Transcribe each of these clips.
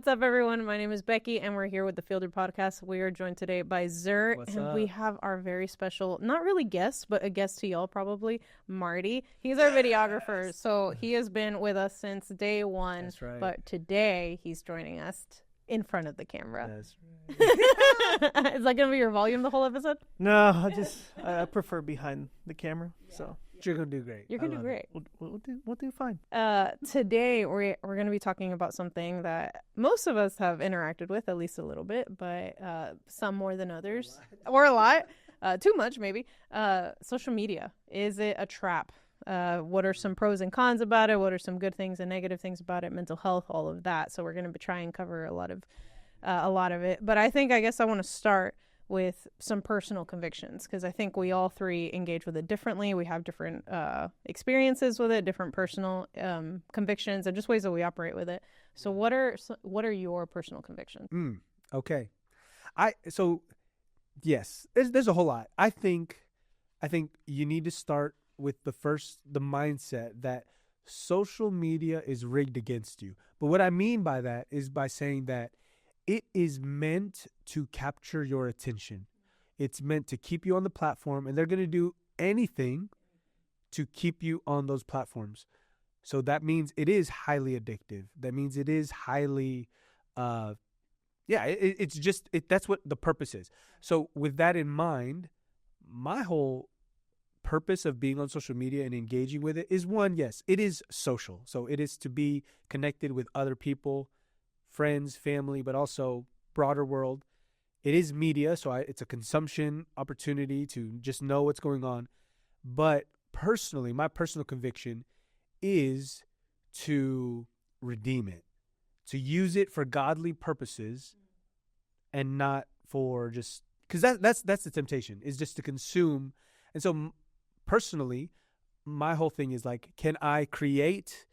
What's up, everyone? My name is Becky, and we're here with the Fielder Podcast. We are joined today by Zer, we have our very special, not really guest, but a guest to y'all probably, Marty. He's our videographer, so he has been with us since day one. That's right. But today, he's joining us in front of the camera. That's right. Is that going to be your volume the whole episode? No, I prefer behind the camera. So You're gonna do great. You're going to do great. we'll do fine. Today, we're going to be talking about something that most of us have interacted with, at least a little bit, but some more than others. Or a lot. Too much, maybe. Social media. Is it a trap? What are some pros and cons about it? What are some good things and negative things about it? Mental health, all of that. So we're going to try and cover a lot of it. But I guess I want to start with some personal convictions, because I think we all three engage with it differently. We have different experiences with it, different personal convictions, and just ways that we operate with it. So what are your personal convictions? Okay. Yes, there's a whole lot. I think you need to start with the mindset that social media is rigged against you. But what I mean by that is by saying that it is meant to capture your attention. It's meant to keep you on the platform, and they're going to do anything to keep you on those platforms. So that means it is highly addictive. That means it is highly, that's what the purpose is. So with that in mind, my whole purpose of being on social media and engaging with it is, one, yes, it is social. So it is to be connected with other people, friends, family, but also broader world. It is media, so it's a consumption opportunity to just know what's going on. But personally, my personal conviction is to redeem it, to use it for godly purposes, and not for just because that's the temptation, is just to consume. And so personally, my whole thing is like, can I create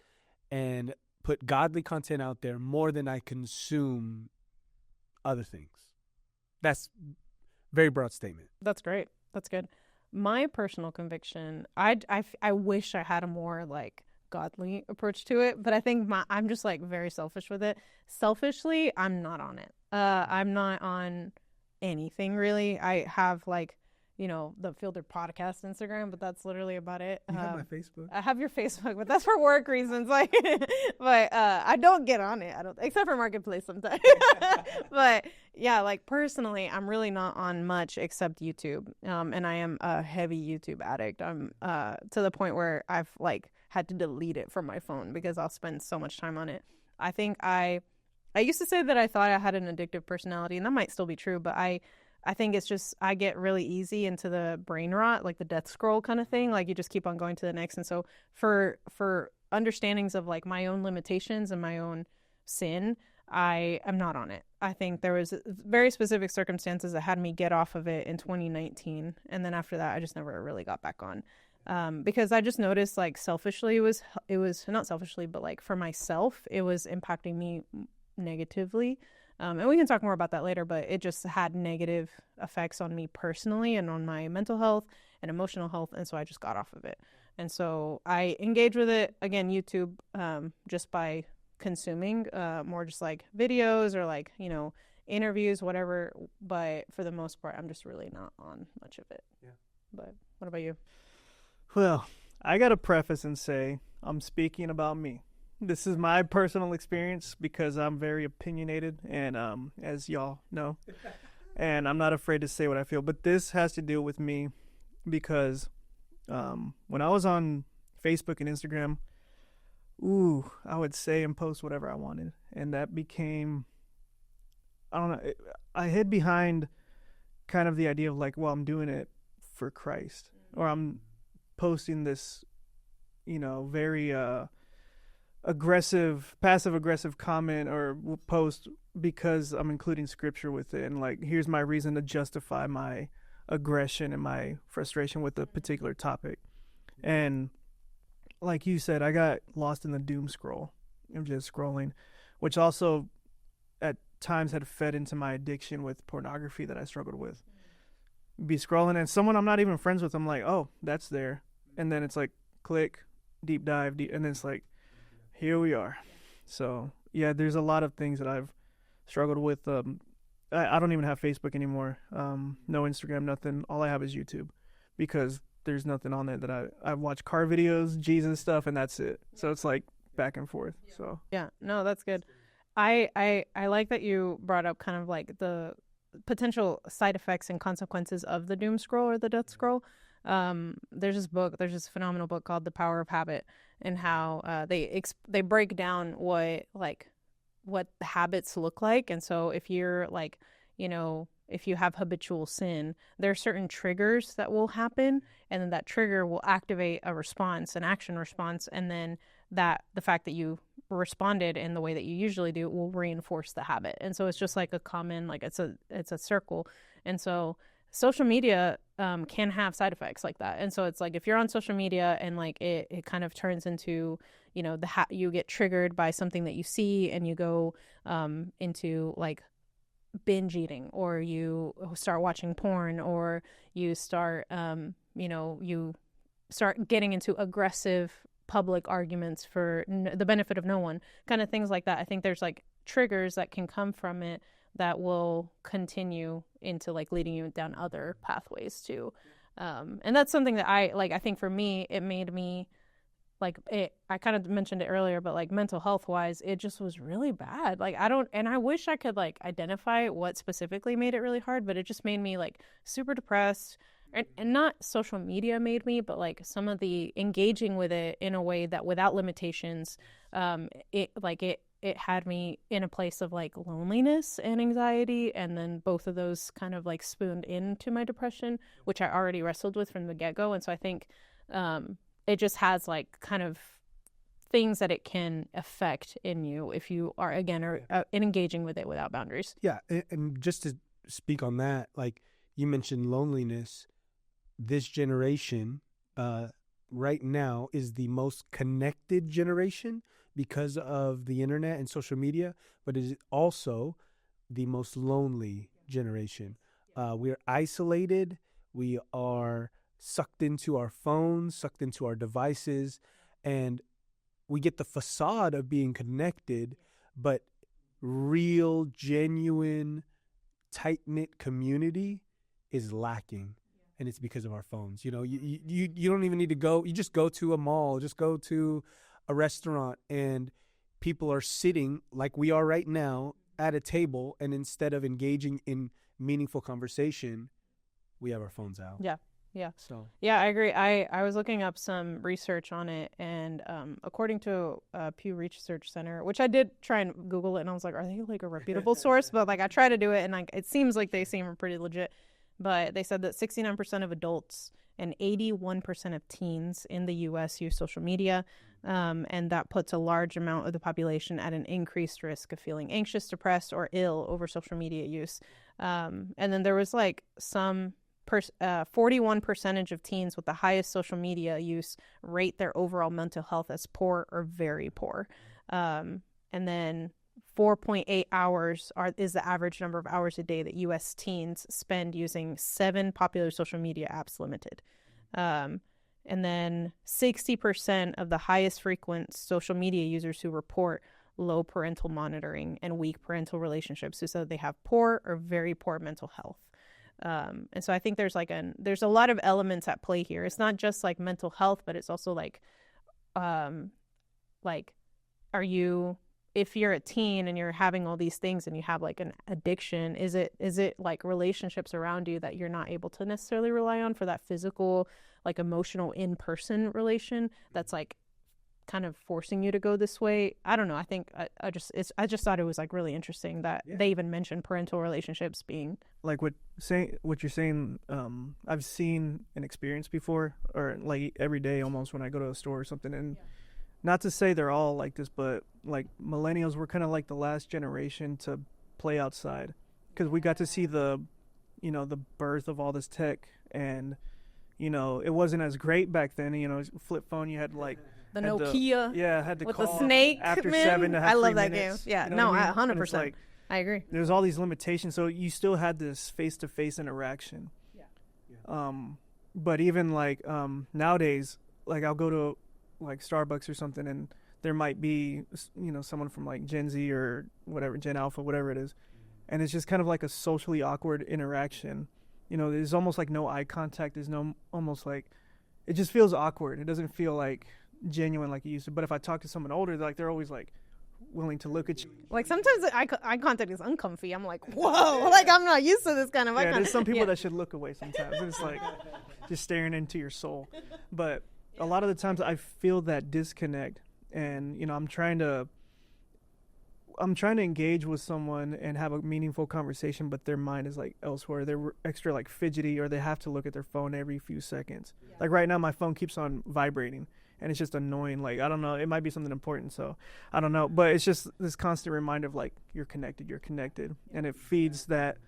and put godly content out there more than I consume other things? That's a very broad statement. That's great. That's good. My personal conviction, I wish I had a more like godly approach to it, but I think I'm just like very selfish with it. Selfishly, I'm not on it. I'm not on anything really. I have like, the Fielder Podcast Instagram, but that's literally about it. You have my Facebook. I have your Facebook, but that's for work reasons. Like, but I don't get on it. Except for Marketplace sometimes. But yeah, like personally, I'm really not on much except YouTube. And I am a heavy YouTube addict. I'm to the point where I've like had to delete it from my phone because I'll spend so much time on it. I think I used to say that I thought I had an addictive personality, and that might still be true, but I think it's just I get really easy into the brain rot, like the death scroll kind of thing. Like you just keep on going to the next. And so for understandings of like my own limitations and my own sin, I am not on it. I think there was very specific circumstances that had me get off of it in 2019. And then after that, I just never really got back on. Because I just noticed like selfishly, it was not selfishly, but like for myself, it was impacting me negatively. And we can talk more about that later, but it just had negative effects on me personally and on my mental health and emotional health. And so I just got off of it. And so I engage with it, again, YouTube, just by consuming more just like videos or like, interviews, whatever. But for the most part, I'm just really not on much of it. Yeah. But what about you? Well, I got to preface and say I'm speaking about me. This is my personal experience because I'm very opinionated, and as y'all know, and I'm not afraid to say what I feel. But this has to do with me because when I was on Facebook and Instagram, I would say and post whatever I wanted, and that became, I don't know, I hid behind kind of the idea of like, well, I'm doing it for Christ, or I'm posting this, very passive aggressive comment or post because I'm including scripture with it, and like, here's my reason to justify my aggression and my frustration with a particular topic. And like you said, I got lost in the doom scroll of just scrolling, which also at times had fed into my addiction with pornography that I struggled with. Be scrolling and someone I'm not even friends with, I'm like, oh, that's there. And then it's like, click, deep dive, and then it's like, here we are. So yeah, there's a lot of things that I've struggled with. I don't even have Facebook anymore. No Instagram, nothing. All I have is YouTube, because there's nothing on there that I watch car videos, Jesus stuff, and that's it. So it's like back and forth. So Yeah, no, that's good. I like that you brought up kind of like the potential side effects and consequences of the doom scroll or the death scroll. There's this phenomenal book called The Power of Habit, and how they break down what habits look like. And so if you're like, if you have habitual sin, there are certain triggers that will happen, and then that trigger will activate a response, an action response, and then that the fact that you responded in the way that you usually do will reinforce the habit. And so it's just like a common, like it's a circle. And so social media can have side effects like that. And so it's like if you're on social media and like it kind of turns into, you get triggered by something that you see, and you go into like binge eating, or you start watching porn, or you start you start getting into aggressive public arguments for the benefit of no one, kind of things like that. I think there's like triggers that can come from it that will continue into like leading you down other pathways too. And that's something that I think for me, it made me I kind of mentioned it earlier, but like mental health wise, it just was really bad. Like I wish I could like identify what specifically made it really hard, but it just made me like super depressed. And not social media made me, but like some of the engaging with it in a way that without limitations, it had me in a place of like loneliness and anxiety, and then both of those kind of like spooned into my depression, which I already wrestled with from the get-go. And so I think it just has like kind of things that it can affect in you if you are engaging with it without boundaries. Yeah, and just to speak on that, like you mentioned loneliness. This generation right now is the most connected generation because of the internet and social media, but it is also the most lonely generation. We are isolated. We are sucked into our phones, sucked into our devices, and we get the facade of being connected, but real, genuine, tight-knit community is lacking. And it's because of our phones. You don't even need to go. You just go to a mall, just go to a restaurant, and people are sitting like we are right now at a table. And instead of engaging in meaningful conversation, we have our phones out. Yeah. So yeah, I agree. I was looking up some research on it, and according to Pew Research Center, which I did try and Google it, and I was like, are they like a reputable source? But like I try to do it, and like it seems like they seem pretty legit. But they said that 69% of adults and 81% of teens in the U.S. use social media, and that puts a large amount of the population at an increased risk of feeling anxious, depressed, or ill over social media use. And then there was like 41% of teens with the highest social media use rate their overall mental health as poor or very poor. And then 4.8 hours is the average number of hours a day that U.S. teens spend using 7 popular social media apps limited. And then 60% of the highest frequent social media users who report low parental monitoring and weak parental relationships, who said they have poor or very poor mental health. And so I think there's a lot of elements at play here. It's not just like mental health, but it's also like if you're a teen and you're having all these things and you have like an addiction, is it like relationships around you that you're not able to necessarily rely on for that physical, like emotional in-person relation that's like kind of forcing you to go this way? I don't know. I think I just thought it was like really interesting that they even mentioned parental relationships being like what you're saying. I've seen and experienced before, or like every day almost when I go to a store or something. And not to say they're all like this, but like millennials were kind of like the last generation to play outside, because we got to see the birth of all this tech, and it wasn't as great back then. Flip phone, you had like the Nokia, had to with call the snake, after man. 7 to have I love 3 that minutes, game. Yeah, you know what I mean? 100%. Like, I agree. There's all these limitations, so you still had this face-to-face interaction. But even like nowadays, like I'll go to like Starbucks or something, and there might be, someone from like Gen Z or whatever, Gen Alpha, whatever it is. And it's just kind of like a socially awkward interaction. There's almost like no eye contact. There's almost like, it just feels awkward. It doesn't feel like genuine like it used to. But if I talk to someone older, they're always like willing to look at you. Like sometimes eye contact is uncomfy. I'm like, whoa, like I'm not used to this kind of eye contact. There's some people that should look away sometimes. It's like just staring into your soul. But a lot of the times I feel that disconnect, and I'm trying to engage with someone and have a meaningful conversation, but their mind is like elsewhere. They're extra like fidgety, or they have to look at their phone every few seconds. Yeah. Like right now, my phone keeps on vibrating, and it's just annoying. Like, I don't know, it might be something important, so I don't know. But it's just this constant reminder of like, you're connected. And it feeds that,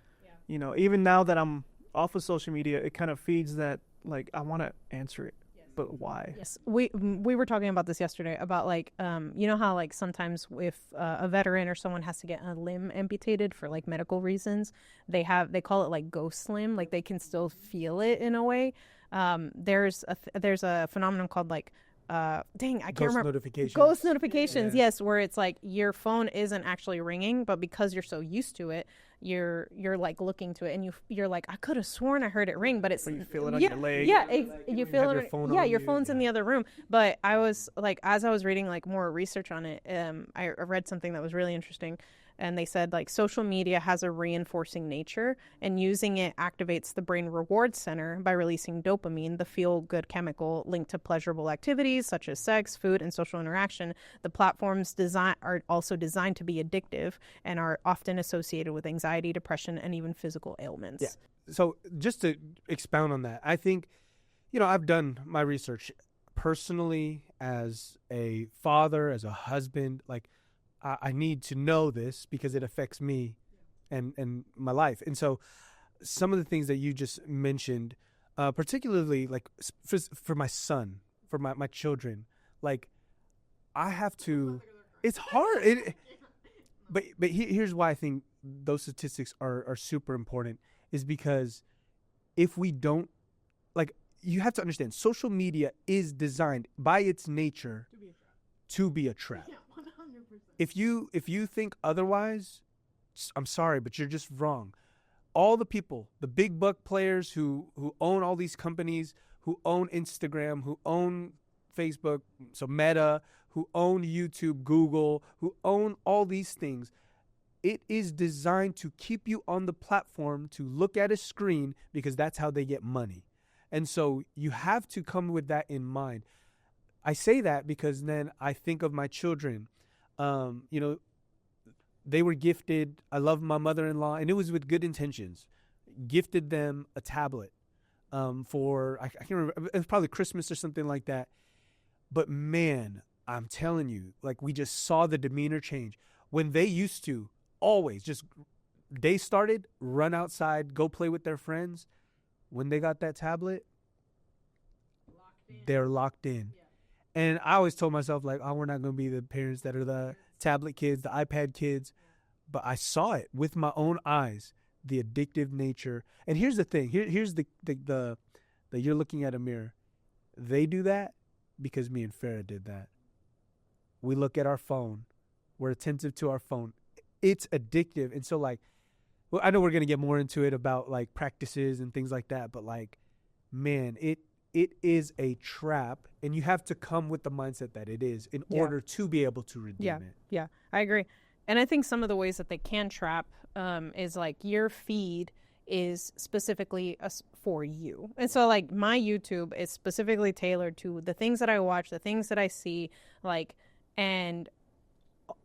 even now that I'm off of social media, it kind of feeds that, like, I want to answer it. But why? Yes, we were talking about this yesterday about like how like sometimes if a veteran or someone has to get a limb amputated for like medical reasons, they call it like ghost limb, like they can still feel it in a way. There's a phenomenon called like I can't remember. Ghost notifications. Yeah. Yes, where it's like your phone isn't actually ringing, but because you're so used to it, you're like looking to it, and you're like, I could have sworn I heard it ring, but it's, you feel it on your leg. Yeah, you feel it. Your phone's in the other room. But I was like, as I was reading like more research on it, I read something that was really interesting. And they said like social media has a reinforcing nature, and using it activates the brain reward center by releasing dopamine, the feel-good chemical linked to pleasurable activities such as sex, food, and social interaction. The platforms are also designed to be addictive and are often associated with anxiety, depression, and even physical ailments. Yeah. So just to expound on that, I think, I've done my research personally as a father, as a husband, like, I need to know this because it affects me and my life. And so some of the things that you just mentioned, particularly like for my son, for my children, like I have to, it's hard. But here's why I think those statistics are super important, is because if we don't, like, you have to understand, social media is designed by its nature to be a trap. Yeah. If you think otherwise, I'm sorry, but you're just wrong. All the people, the big buck players who own all these companies, who own Instagram, who own Facebook, so Meta, who own YouTube, Google, who own all these things, it is designed to keep you on the platform to look at a screen because that's how they get money. And so you have to come with that in mind. I say that because then I think of my children. They were gifted. I love my mother-in-law, and it was with good intentions. Gifted them a tablet for, I can't remember, it was probably Christmas or something like that. But man, I'm telling you, like, we just saw the demeanor change. When they used to always just, day started, run outside, go play with their friends. When they got that tablet, they're locked in. Yeah. And I always told myself, like, oh, we're not going to be the parents that are the tablet kids, the iPad kids. But I saw it with my own eyes, the addictive nature. And here's the thing. Here's the you're looking at a mirror. They do that because me and Farah did that. We look at our phone. We're attentive to our phone. It's addictive. And so, like, well, I know we're going to get more into it about, like, practices and things like that. But, like, man, it is a trap, and you have to come with the mindset that it is in order to be able to redeem it. Yeah, I agree. And I think some of the ways that they can trap is like your feed is specifically for you. And so like my YouTube is specifically tailored to the things that I watch, the things that I see, like, and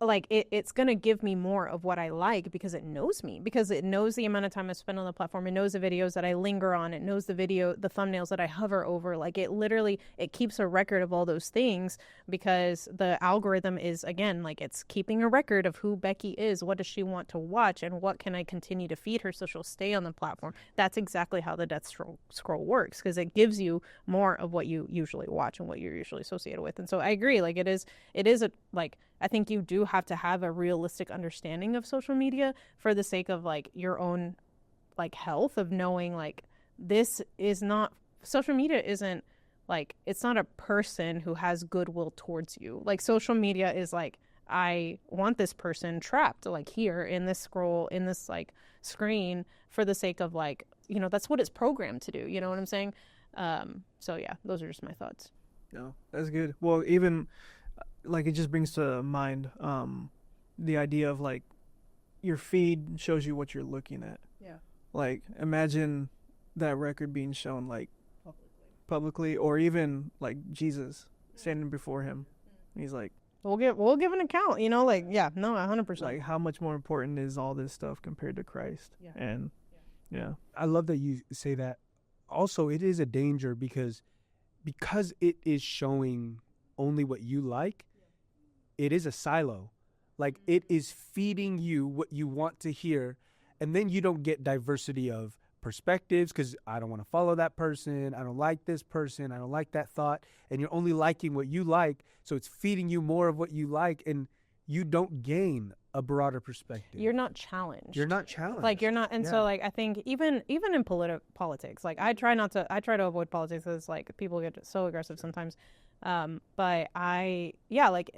like it's going to give me more of what I like because it knows me, because it knows the amount of time I spend on the platform. It knows the videos that I linger on. It knows the thumbnails that I hover over. Like it keeps a record of all those things because the algorithm is, again, like it's keeping a record of who Becky is. What does she want to watch, and what can I continue to feed her so she'll stay on the platform? That's exactly how the death scroll works, because it gives you more of what you usually watch and what you're usually associated with. And so I agree. Like it is a, like, I think you do have to have a realistic understanding of social media for the sake of like your own like health, of knowing like this is not, social media isn't like, it's not a person who has goodwill towards you. Like, social media is like, I want this person trapped, like, here in this scroll, in this, like, screen, for the sake of, like, you know, that's what it's programmed to do. You know what I'm saying? So yeah, those are just my thoughts. No, that's good. Well, even like, it just brings to mind the idea of, like, your feed shows you what you're looking at. Yeah. Like, imagine that record being shown, like, publicly, or even like Jesus standing before him. He's like, we'll give an account, you know, like, yeah, no, 100%. like, how much more important is all this stuff compared to Christ? Yeah. And yeah, I love that you say that. Also, it is a danger because it is showing only what you like. It is a silo. Like, it is feeding you what you want to hear, and then you don't get diversity of perspectives because I don't want to follow that person. I don't like this person. I don't like that thought. And you're only liking what you like. So it's feeding you more of what you like, and you don't gain a broader perspective. You're not challenged. Like, you're not. And so, like, I think even in politics, like, I try to avoid politics because, like, people get so aggressive sometimes. But like,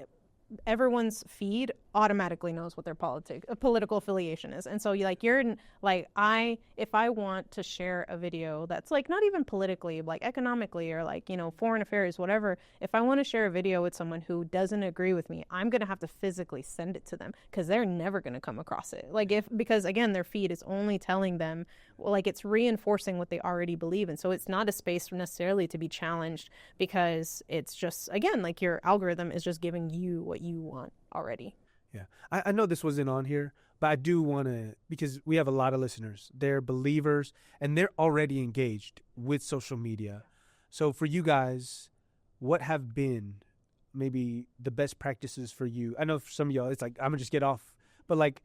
everyone's feed automatically knows what their political affiliation is. And so, if I want to share a video that's, like, not even politically, like, economically, or, like, you know, foreign affairs, whatever, if I want to share a video with someone who doesn't agree with me, I'm going to have to physically send it to them because they're never going to come across it. Like, because again, their feed is only telling them, like, it's reinforcing what they already believe. And so it's not a space necessarily to be challenged because it's just, again, like, your algorithm is just giving you what you want already. Yeah. I know this wasn't on here, but I do want to, because we have a lot of listeners. They're believers, and they're already engaged with social media. So for you guys, what have been maybe the best practices for you? I know for some of y'all, it's like, I'm going to just get off. But, like,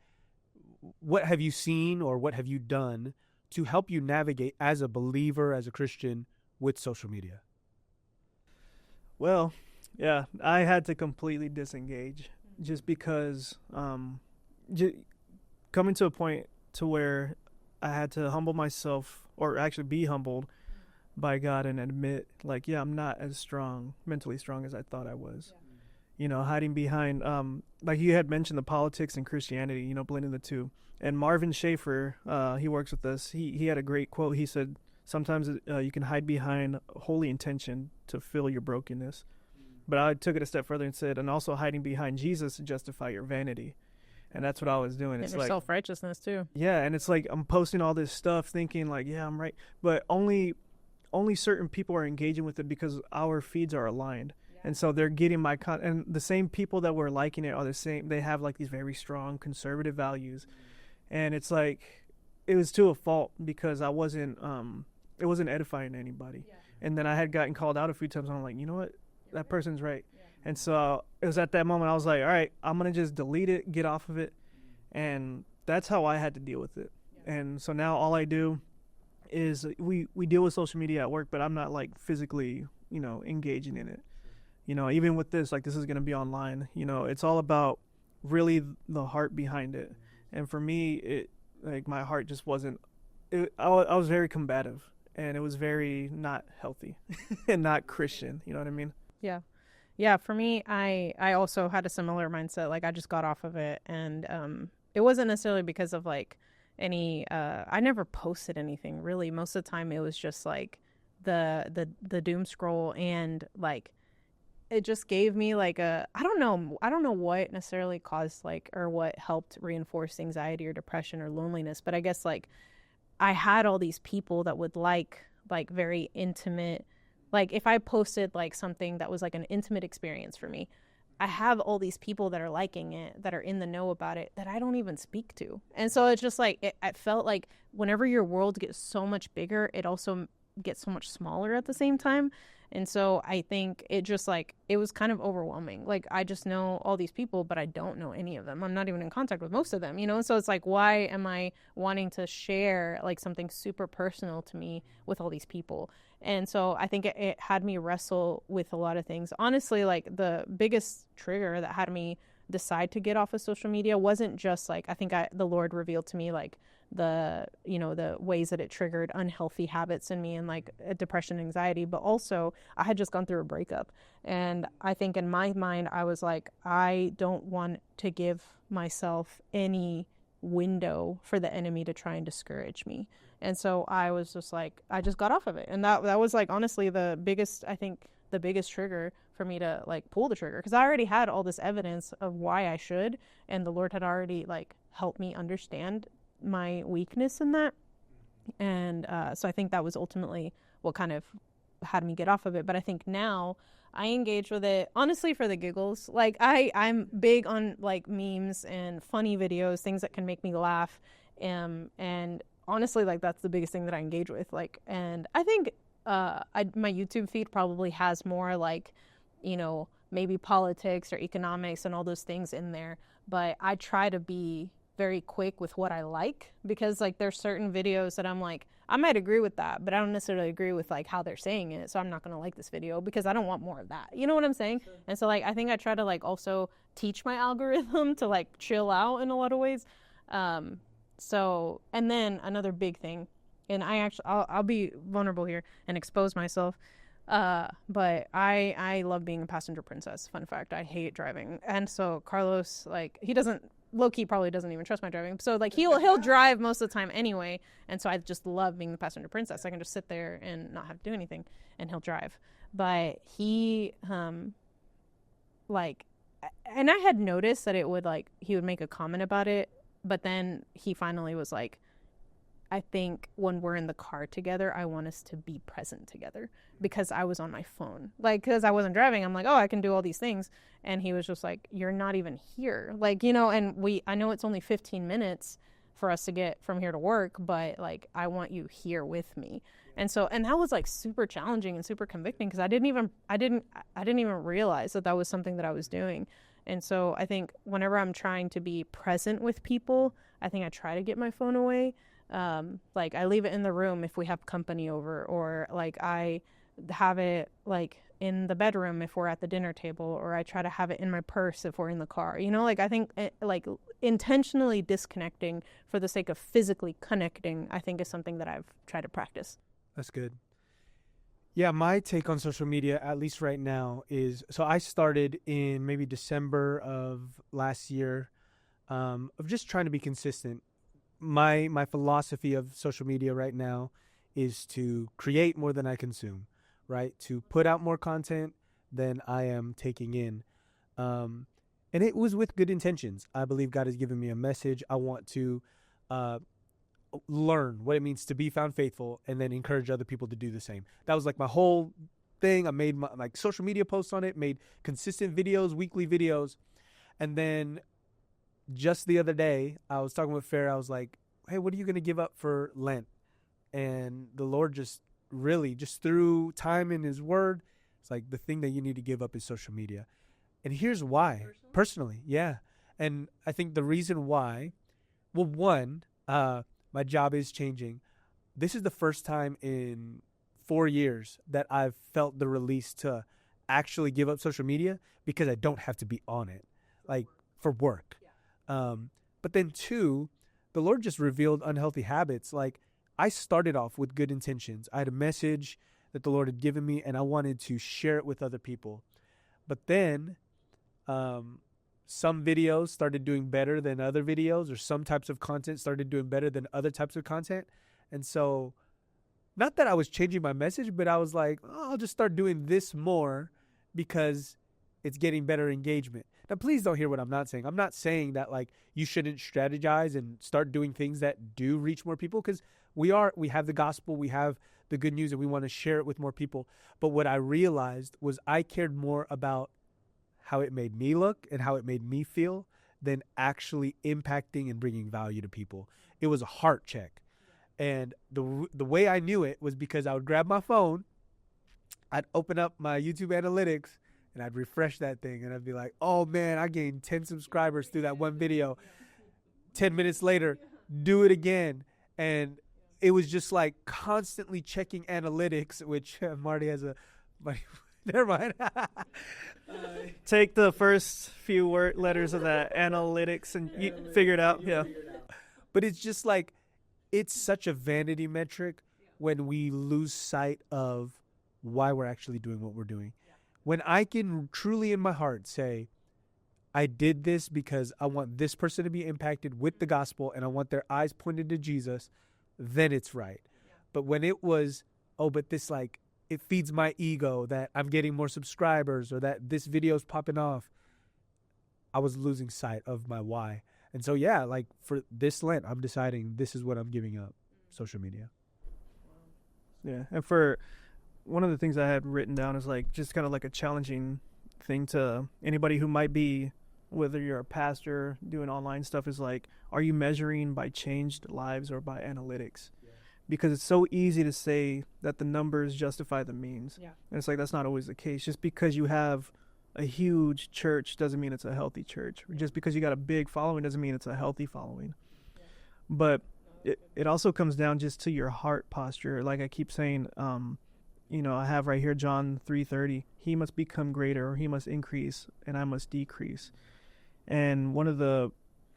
what have you seen or what have you done to help you navigate as a believer, as a Christian, with social media? well, yeah, I had to completely disengage just because coming to a point to where I had to humble myself, or actually be humbled by God, and admit, like, yeah, I'm not as mentally strong as I thought I was. Yeah. You know, hiding behind, like you had mentioned, the politics and Christianity, you know, blending the two. And Marvin Schaefer, he works with us. He had a great quote. He said, sometimes you can hide behind holy intention to fill your brokenness. But I took it a step further and said, and also hiding behind Jesus to justify your vanity. And that's what I was doing. It's like self-righteousness too. Yeah, and it's like I'm posting all this stuff thinking, like, yeah, I'm right. But only certain people are engaging with it because our feeds are aligned. Yeah. And so they're getting my content. And the same people that were liking it are the same. They have, like, these very strong conservative values. And it's like, it was to a fault because I wasn't, it wasn't edifying anybody. Yeah. And then I had gotten called out a few times. And I'm like, you know what? That person's right. Yeah. And so it was at that moment I was like, all right, I'm going to just delete it, get off of it. And that's how I had to deal with it. Yeah. And so now all I do is we deal with social media at work, but I'm not, like, physically, you know, engaging in it. You know, even with this, like, this is going to be online, you know, it's all about really the heart behind it. And for me, it, like, my heart just wasn't, I was very combative, and it was very not healthy and not Christian. You know what I mean? Yeah. Yeah. For me, I also had a similar mindset. Like, I just got off of it, and it wasn't necessarily because of, like, any, I never posted anything really. Most of the time it was just, like, the doom scroll, and, like, it just gave me, like, I don't know what necessarily caused, like, or what helped reinforce anxiety or depression or loneliness. But I guess, like, I had all these people that would like very intimate, like, if I posted, like, something that was, like, an intimate experience for me, I have all these people that are liking it, that are in the know about it, that I don't even speak to. And so it's just like, it felt like whenever your world gets so much bigger, it also gets so much smaller at the same time. And so I think it just, like, it was kind of overwhelming. Like, I just know all these people, but I don't know any of them. I'm not even in contact with most of them, you know? So it's like, why am I wanting to share, like, something super personal to me with all these people? And so I think it had me wrestle with a lot of things. Honestly, like, the biggest trigger that had me decide to get off of social media wasn't just, like, I think the Lord revealed to me, like, the ways that it triggered unhealthy habits in me and like depression, anxiety. But also I had just gone through a breakup, and I think in my mind I was like, I don't want to give myself any window for the enemy to try and discourage me. And so I was just like, I just got off of it. And that was like honestly the biggest trigger for me to like pull the trigger, because I already had all this evidence of why I should, and the Lord had already like helped me understand my weakness in that. And so I think that was ultimately what kind of had me get off of it. But I think now I engage with it honestly for the giggles. Like I'm big on like memes and funny videos, things that can make me laugh. And honestly, like that's the biggest thing that I engage with. Like, and I think my YouTube feed probably has more like, maybe politics or economics and all those things in there. But I try to be very quick with what I like, because like there's certain videos that I'm like, I might agree with that, but I don't necessarily agree with like how they're saying it. So I'm not going to like this video because I don't want more of that. You know what I'm saying? Sure. And so like, I think I try to like also teach my algorithm to like chill out in a lot of ways. So, and then another big thing, and I'll be vulnerable here and expose myself. But I love being a passenger princess. Fun fact, I hate driving. And so Carlos, like, he doesn't, low-key probably doesn't even trust my driving. So like he'll drive most of the time anyway. And so I just love being the passenger princess. I can just sit there and not have to do anything, and he'll drive. But he, like, and I had noticed that it would like, he would make a comment about it, but then he finally was like, I think when we're in the car together, I want us to be present together, because I was on my phone. Like, because I wasn't driving, I'm like, oh, I can do all these things. And he was just like, you're not even here. Like, and I know it's only 15 minutes for us to get from here to work, but like, I want you here with me. And so, and that was like super challenging and super convicting, because I didn't even realize that was something that I was doing. And so I think whenever I'm trying to be present with people, I think I try to get my phone away. Like I leave it in the room if we have company over, or like I have it like in the bedroom if we're at the dinner table, or I try to have it in my purse if we're in the car. Like I think like intentionally disconnecting for the sake of physically connecting, I think is something that I've tried to practice. That's good. Yeah, my take on social media, at least right now, is, so I started in maybe December of last year, of just trying to be consistent. My philosophy of social media right now is to create more than I consume, right? To put out more content than I am taking in. And it was with good intentions. I believe God has given me a message. I want to learn what it means to be found faithful, and then encourage other people to do the same. That was like my whole thing. I made my like social media posts on it, made consistent videos, weekly videos. And then just the other day, I was talking with Farrah. I was like, hey, what are you going to give up for Lent? And the Lord just through time in his word, it's like, the thing that you need to give up is social media. And here's why. Personally, yeah. And I think the reason why, well, one, my job is changing. This is the first time in 4 years that I've felt the release to actually give up social media, because I don't have to be on it, like for work. Yeah. But then two, the Lord just revealed unhealthy habits. Like, I started off with good intentions. I had a message that the Lord had given me, and I wanted to share it with other people. But then some videos started doing better than other videos, or some types of content started doing better than other types of content. And so, not that I was changing my message, but I was like, oh, I'll just start doing this more because it's getting better engagement. Now, please don't hear what I'm not saying. I'm not saying that like you shouldn't strategize and start doing things that do reach more people, because we have the gospel, we have the good news, and we want to share it with more people. But what I realized was I cared more about how it made me look and how it made me feel than actually impacting and bringing value to people. It was a heart check. And the way I knew it was because I would grab my phone, I'd open up my YouTube analytics, and I'd refresh that thing, and I'd be like, oh man, I gained 10 subscribers through that one video. 10 minutes later, do it again. And it was just like constantly checking analytics, which Marty has a... Never mind. Take the first few letters of that analytics and you figure it out. Yeah. But it's just like, it's such a vanity metric when we lose sight of why we're actually doing what we're doing. When I can truly in my heart say, I did this because I want this person to be impacted with the gospel and I want their eyes pointed to Jesus, then it's right. But when it was, but this like, it feeds my ego that I'm getting more subscribers or that this video is popping off, I was losing sight of my why. And so, yeah, like for this Lent, I'm deciding this is what I'm giving up, social media. Yeah. And for one of the things I had written down is like just kind of like a challenging thing to anybody who might be, whether you're a pastor doing online stuff, is like, are you measuring by changed lives or by analytics? Because it's so easy to say that the numbers justify the means. Yeah. And it's like, that's not always the case. Just because you have a huge church doesn't mean it's a healthy church. Or just because you got a big following doesn't mean it's a healthy following. Yeah. But it also comes down just to your heart posture. Like I keep saying, I have right here John 3:30. He must become greater, or he must increase, and I must decrease. And one of the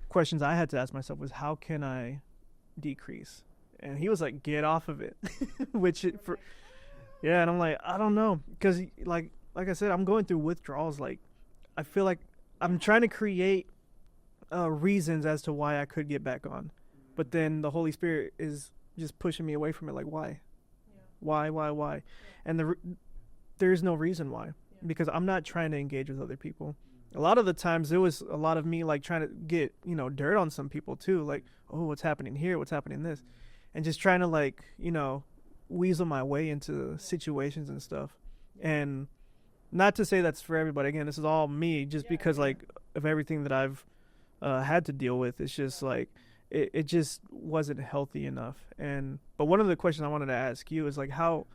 questions I had to ask myself was, how can I decrease? And he was like, get off of it. And I'm like, I don't know. Because like I said, I'm going through withdrawals. Like, I feel like I'm trying to create reasons as to why I could get back on. But then the Holy Spirit is just pushing me away from it. Like, why? Yeah. Why? And there's no reason why. Yeah. Because I'm not trying to engage with other people. A lot of the times it was a lot of me like trying to get, dirt on some people too. Like, oh, what's happening here? What's happening this? And just trying to like, weasel my way into situations and stuff. And not to say that's for everybody. Again, this is all me just because like of everything that I've had to deal with. It's just like, it just wasn't healthy enough. But one of the questions I wanted to ask you is like, how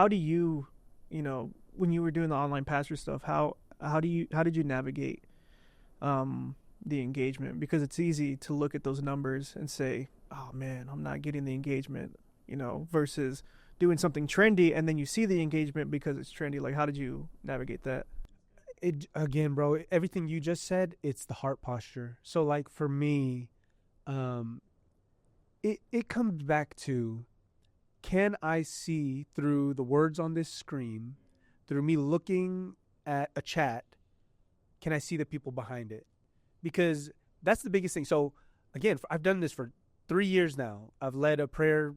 do you, when you were doing the online pastor stuff, how did you navigate the engagement? Because it's easy to look at those numbers and say, oh man, I'm not getting the engagement, versus doing something trendy and then you see the engagement because it's trendy. Like, how did you navigate that? Again, bro, everything you just said, it's the heart posture. So like for me, it comes back to, can I see through the words on this screen, through me looking at a chat, can I see the people behind it? Because that's the biggest thing. So again, I've done this for 3 years now. I've led a prayer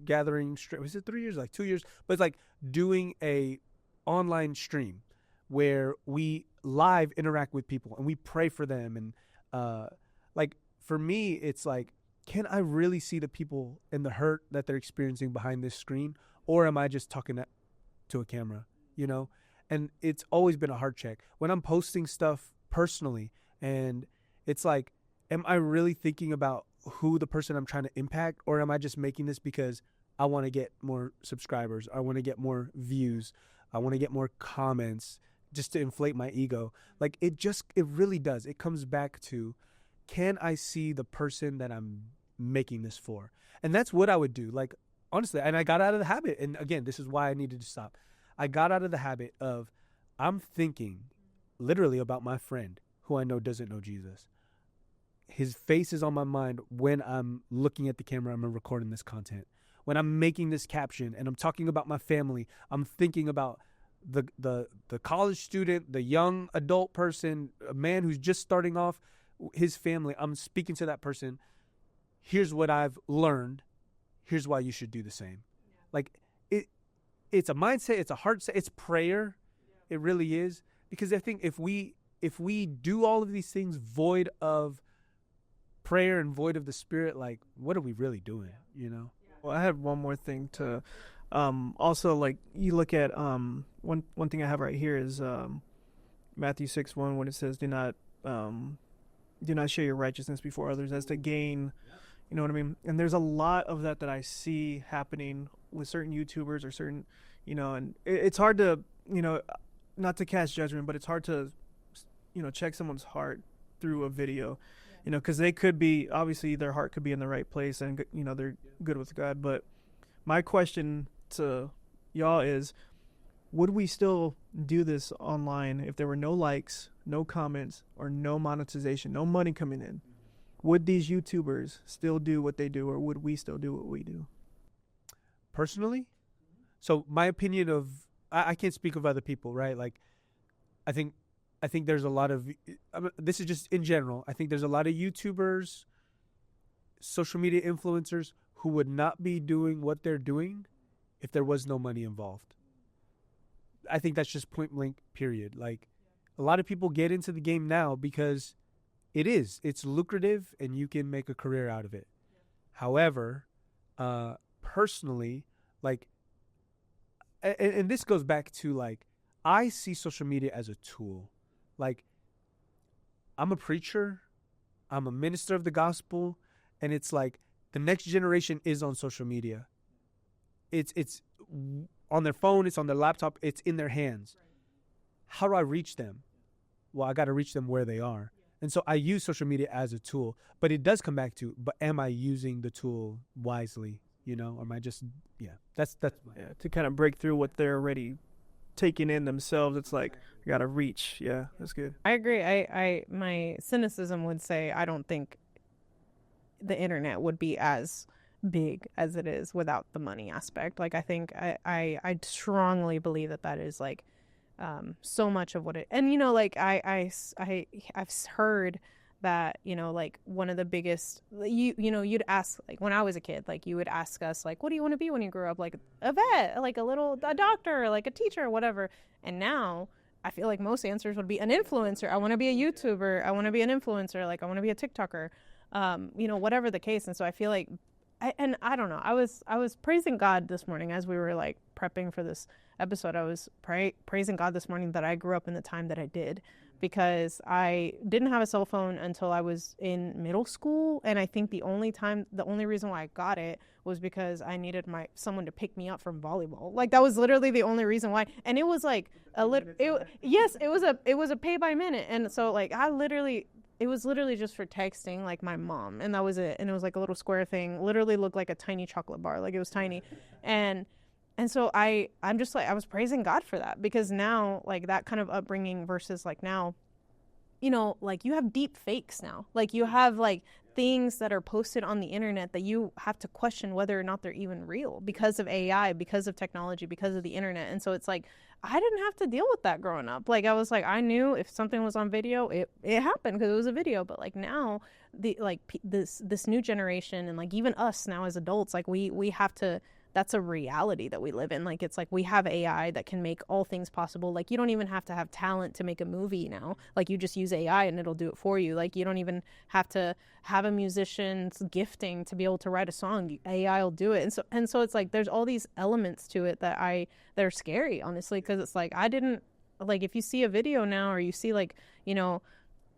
gathering. Was it 3 years? Like 2 years? But it's like doing a online stream where we live interact with people and we pray for them. And like for me, it's like, can I really see the people and the hurt that they're experiencing behind this screen? Or am I just talking to a camera, And it's always been a heart check. When I'm posting stuff personally, and it's like, am I really thinking about who the person I'm trying to impact? Or am I just making this because I want to get more subscribers? I want to get more views. I want to get more comments just to inflate my ego. Like it really does. It comes back to, can I see the person that I'm making this for? And that's what I would do. Like, honestly, and I got out of the habit. And again, this is why I needed to stop. I got out of the habit of, I'm thinking literally about my friend who I know doesn't know Jesus. His face is on my mind when I'm looking at the camera, I'm recording this content. When I'm making this caption and I'm talking about my family, I'm thinking about the college student, the young adult person, a man who's just starting off his family. I'm speaking to that person. Here's what I've learned. Here's why you should do the same. Yeah. Like it's a mindset. It's a heart set. It's prayer. Yeah. It really is. Because I think if we do all of these things void of prayer and void of the Spirit, like what are we really doing? Well, I have one more thing to also, like, you look at one thing I have right here is Matthew 6:1, when it says, do not share your righteousness before others as to gain, you know what I mean? And there's a lot of that I see happening with certain YouTubers or certain, and it's hard to, not to cast judgment, but it's hard to, check someone's heart through a video, because they could be, obviously their heart could be in the right place and, they're good with God. But my question to y'all is, would we still do this online if there were no likes, no comments, or no monetization, no money coming in? would these YouTubers still do what they do, or would we still do what we do? Personally, so my opinion of I can't speak of other people, right? Like, I think there's a lot of this is just in general. I think there's a lot of YouTubers, social media influencers who would not be doing what they're doing if there was no money involved. I think that's just point blank, period. Like, a lot of people get into the game now because it's lucrative and you can make a career out of it. However, personally, like, and this goes back to, like, I see social media as a tool. Like, I'm a preacher, I'm a minister of the gospel, and it's like the next generation is on social media. It's on their phone, it's on their laptop, it's in their hands. How do I reach them? Well, I got to reach them where they are. And so I use social media as a tool, but it does come back to, but am I using the tool wisely? You know, or am I just, that's to kind of break through what they're already taking in themselves. It's like, you got to reach. Yeah, that's good. I agree. I my cynicism would say I don't think the internet would be as big as it is without the money aspect. Like, I think I strongly believe that is like so much of what it, and, you know, like I've heard that, you know, like, one of the biggest, you know, you'd ask, like, when I was a kid, like, you would ask us, like, what do you want to be when you grow up? Like, a vet, like a doctor, like a teacher, whatever. And now I feel like most answers would be an influencer. I want to be a YouTuber. I want to be an influencer. Like, I want to be a TikToker, you know, whatever the case. And so I feel like, I don't know, I was praising God this morning as we were, like, prepping for this episode. I was praising God this morning that I grew up in the time that I did, because I didn't have a cell phone until I was in middle school. And I think the only reason why I got it was because I needed someone to pick me up from volleyball. Like, that was literally the only reason why. And it was like it was a pay by minute. And so, like, it was literally just for texting, like, my mom, and that was it. And it was like a little square thing, literally looked like a tiny chocolate bar. Like, it was tiny. And so I'm just like, I was praising God for that, because now, like, that kind of upbringing versus, like, now, you know, like, you have deep fakes now. Like, you have, like, things that are posted on the internet that you have to question whether or not they're even real because of AI, because of technology, because of the internet. And so it's like, I didn't have to deal with that growing up. Like, I was like, I knew if something was on video, it happened because it was a video. But, like, now, this new generation, and, like, even us now as adults, like, we have to, that's a reality that we live in. Like, it's like, we have AI that can make all things possible. Like, you don't even have to have talent to make a movie now. Like, you just use AI and it'll do it for you. Like, you don't even have to have a musician's gifting to be able to write a song. AI will do it. And so it's like, there's all these elements to it that are scary, honestly, because it's like, I didn't, like, if you see a video now, or you see, like, you know,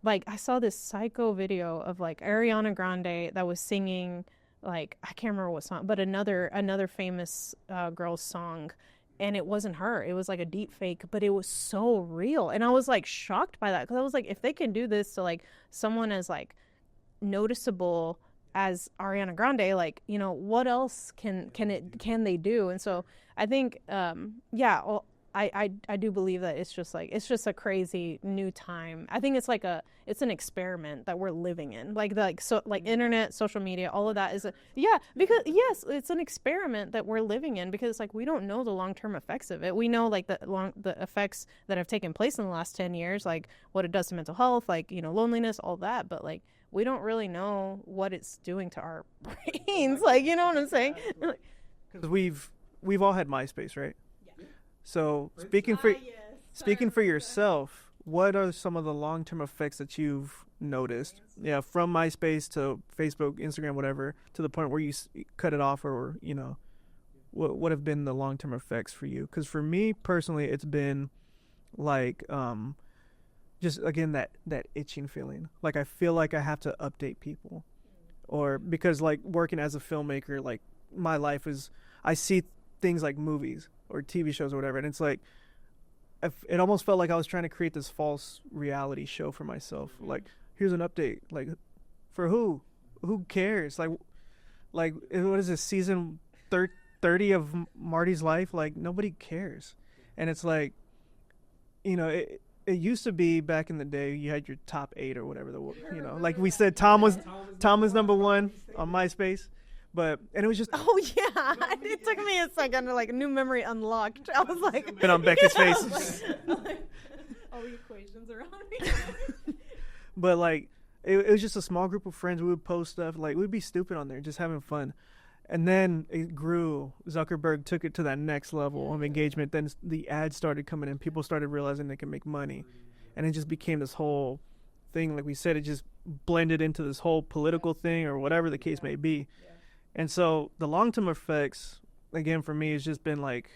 like, I saw this psycho video of, like, Ariana Grande that was singing, like, I can't remember what song, but another famous girl's song, and it wasn't her. It was like a deep fake, but it was so real. And I was, like, shocked by that, because I was like, if they can do this to, like, someone as, like, noticeable as Ariana Grande, like, you know, what else can they do? And so I think I do believe that it's just a crazy new time. I think it's like it's an experiment that we're living in. Like internet, social media, all of that is because yes, it's an experiment that we're living in, because, like, we don't know the long-term effects of it. We know, like, the effects that have taken place in the last 10 years, like what it does to mental health, like, you know, loneliness, all that, but, like, we don't really know what it's doing to our brains. Like, you know what I'm saying? Because we've all had MySpace, right? So speaking for yourself, what are some of the long-term effects that you've noticed? Yeah, from MySpace to Facebook, Instagram, whatever, to the point where you cut it off, or, you know, what have been the long-term effects for you? Because for me personally, it's been like just, again, that itching feeling. Like, I feel like I have to update people, or because, like, working as a filmmaker, like, my life is, I see things like movies or TV shows or whatever, and it's like, it almost felt like I was trying to create this false reality show for myself. Like, here's an update. Like, for who cares? Like what is this, season 30 of Marty's life? Like, nobody cares. And it's like, you know, it used to be back in the day. You had your top 8 or whatever. Like we said, Tom was number 1 on MySpace, and it was just Oh yeah, it took me a second to like new memory unlocked. I was like, been on Becca's face. all the equations around me. But like it was just a small group of friends. We would post stuff, like we'd be stupid on there, just having fun. And then it grew. Zuckerberg took it to that next level of engagement. Then the ads started coming in. People started realizing they could make money. And it just became this whole thing. Like we said, it just blended into this whole political thing or whatever the case may be. And so the long-term effects, again, for me, has just been like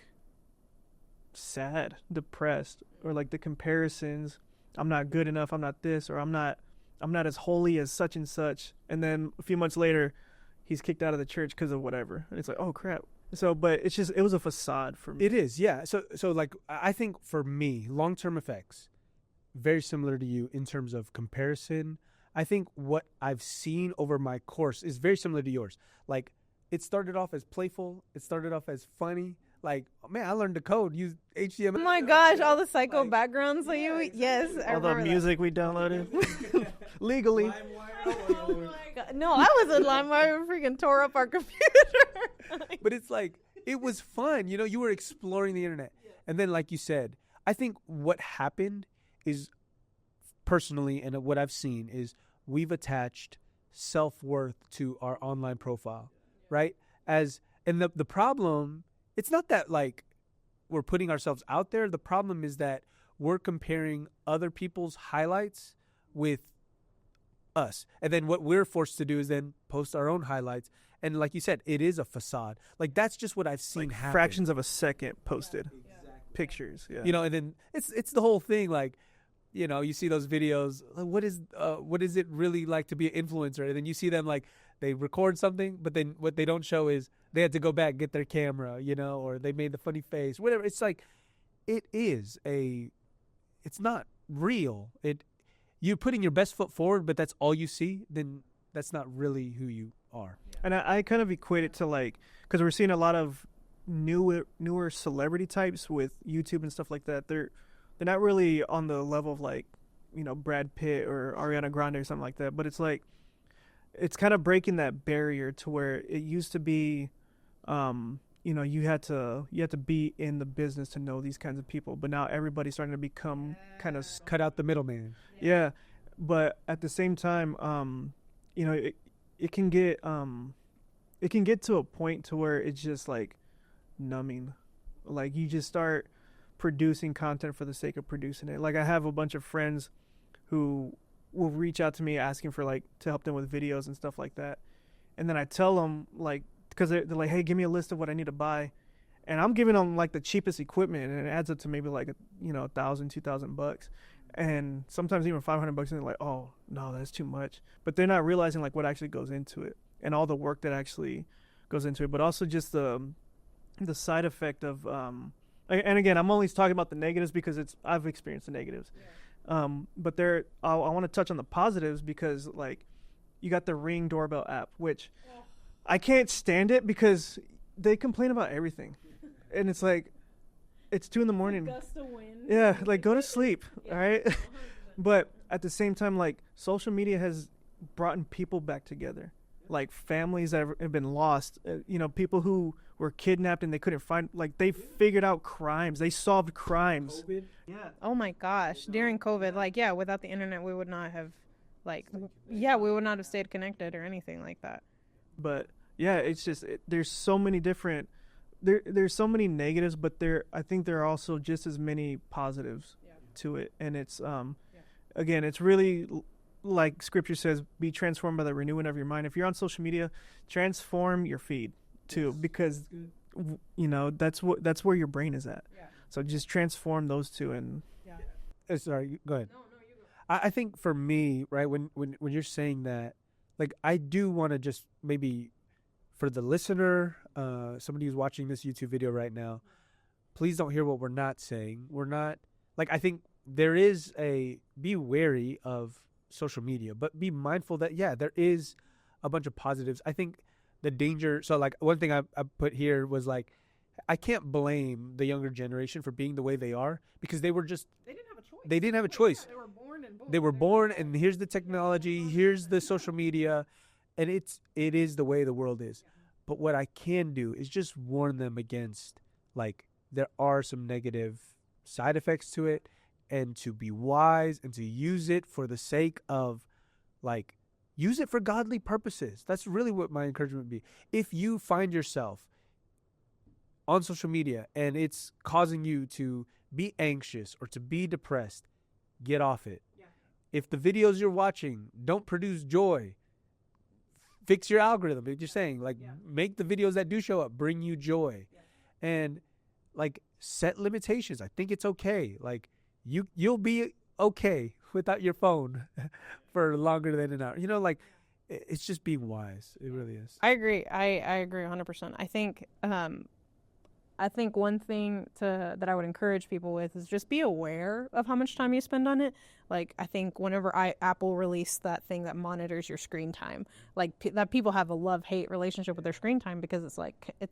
sad, depressed, or like the comparisons. I'm not good enough. I'm not this, or I'm not as holy as such and such. And then a few months later, he's kicked out of the church because of whatever. And it's like, oh crap. So, but it was a facade for me. It is, yeah. So like, I think for me, long-term effects, very similar to you in terms of comparison. I think what I've seen over my course is very similar to yours. Like, it started off as playful. It started off as funny. Like, man, I learned to code, use HTML. Oh my gosh, all the psycho backgrounds that yes, I all the music we downloaded legally. Oh my God. No, I was in LimeWire and freaking tore up our computer. But it's like, it was fun. You were exploring the internet. And then, like you said, I think what happened is, personally, and what I've seen is we've attached self-worth to our online profile, right? And the problem, it's not that like we're putting ourselves out there. The problem is that we're comparing other people's highlights with us. And then what we're forced to do is then post our own highlights. And like you said, it is a facade. Like, that's just what I've seen happen. Fractions of a second posted pictures. Yeah. And then it's the whole thing. Like, you see those videos. What is it really like to be an influencer? And then you see them like they record something, but then what they don't show is they had to go back, get their camera, or they made the funny face, whatever. It's like, it's not real. You're putting your best foot forward, but that's all you see, then that's not really who you are. And I kind of equate it to like, because we're seeing a lot of newer celebrity types with YouTube and stuff like that. They're not really on the level of like, Brad Pitt or Ariana Grande or something like that. But it's like, it's kind of breaking that barrier to where it used to be, you had to be in the business to know these kinds of people. But now everybody's starting to become kind of cut out the middleman. Yeah. But at the same time, it can get to a point to where it's just like numbing. Like, you just start producing content for the sake of producing it. Like, I have a bunch of friends who will reach out to me asking for like to help them with videos and stuff like that, and then I tell them, like, because they're like, hey, give me a list of what I need to buy, and I'm giving them like the cheapest equipment, and it adds up to maybe like $1,000-$2,000, and sometimes even $500, and they're like, oh no, that's too much. But they're not realizing like what actually goes into it and all the work that actually goes into it, but also just the side effect of and again, I'm only talking about the negatives because I've experienced the negatives. But I want to touch on the positives, because like, you got the Ring doorbell app, which I can't stand it because they complain about everything. And it's like, it's 2 a.m. Gust of wind. Yeah, like, go to sleep, all right? But at the same time, like, social media has brought people back together. Like, families that have been lost, people who were kidnapped and they couldn't find, like, they figured out crimes. They solved crimes. COVID? Yeah. Oh my gosh, during COVID, like, yeah, without the internet, we would not have, we would not have stayed connected or anything like that. But yeah, it's just there's so many different there's so many negatives, but I think there are also just as many positives to it. And it's again, it's really like scripture says, be transformed by the renewing of your mind. If you're on social media, transform your feed too, because that's where your brain is at. So just transform those two. And sorry, go ahead. No, you go. I think for me, right, when you're saying that, like, I do want to just maybe, for the listener, somebody who's watching this YouTube video right now, please don't hear what we're not saying. We're not, like, I think there is be wary of social media, but be mindful that, there is a bunch of positives. I think the danger, so like one thing I put here was like, I can't blame the younger generation for being the way they are, because they didn't have a choice. They didn't have a choice. They were born and boom. They were born, and here's the technology, here's the social media, and it is the way the world is. But what I can do is just warn them against, like, there are some negative side effects to it, and to be wise and to use it for the sake of, like, use it for godly purposes. That's really what my encouragement would be. If you find yourself on social media and it's causing you to be anxious or to be depressed, get off it. Yeah. If the videos you're watching don't produce joy, fix your algorithm. Like you're saying, like, make the videos that do show up bring you joy. Yeah. And, like, set limitations. I think it's okay. Like, you'll be okay without your phone for longer than an hour. You know, like, it's just being wise. It really is. I agree. I agree 100%. I think one thing that I would encourage people with is just be aware of how much time you spend on it. Like, I think whenever Apple released that thing that monitors your screen time, like, that people have a love-hate relationship with their screen time, because it's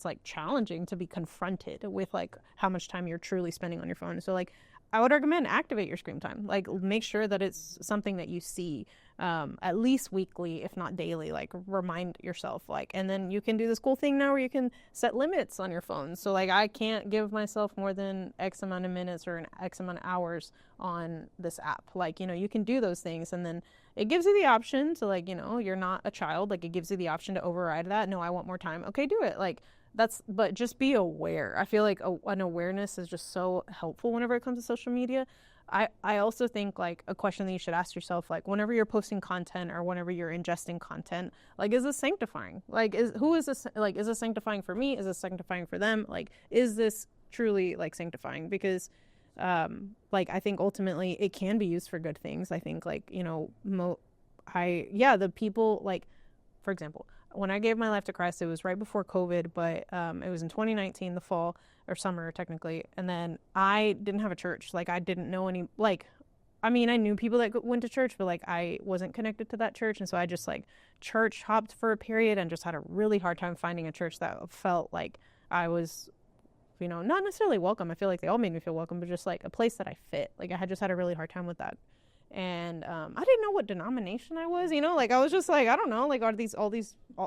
like challenging to be confronted with, like, how much time you're truly spending on your phone. So, like, I would recommend activate your screen time. Like, make sure that it's something that you see at least weekly, if not daily. Like, remind yourself, like, and then you can do this cool thing now where you can set limits on your phone. So, like, I can't give myself more than X amount of minutes or an X amount of hours on this app. Like, you know, you can do those things, and then it gives you the option to, like, you know, you're not a child. Like, it gives you the option to override that. No, I want more time. Okay, do it. Like, but just be aware. I feel like an awareness is just so helpful whenever it comes to social media. I also think, like, a question that you should ask yourself, like, whenever you're posting content or whenever you're ingesting content, like, is this sanctifying? Like, is this sanctifying for me? Is this sanctifying for them? Like, is this truly, like, sanctifying? Because, like, I think ultimately it can be used for good things. I think, like, you know, the people, like, for example, when I gave my life to Christ, it was right before COVID, but it was in 2019, the fall or summer technically. And then I didn't have a church. Like, I didn't know any, like, I mean, I knew people that went to church, but, like, I wasn't connected to that church. And so I just, like, church hopped for a period and just had a really hard time finding a church that felt like I was, you know, not necessarily welcome. I feel like they all made me feel welcome, but just, like, a place that I fit. Like, I had just had a really hard time with that. And I didn't know what denomination I was, you know, like, I was just like, I don't know, like, are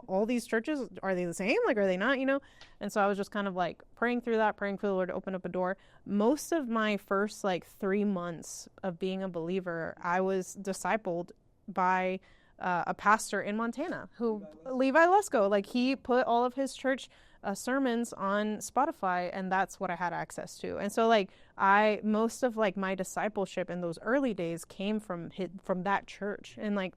all these churches, are they the same? Like, are they not, you know? And so I was just kind of, like, praying through that, praying for the Lord to open up a door. Most of my first, like, 3 months of being a believer, I was discipled by a pastor in Montana Levi Lesko. Like, he put all of his church sermons on Spotify, and that's what I had access to. And so, like, most of, like, my discipleship in those early days came from that church. And, like,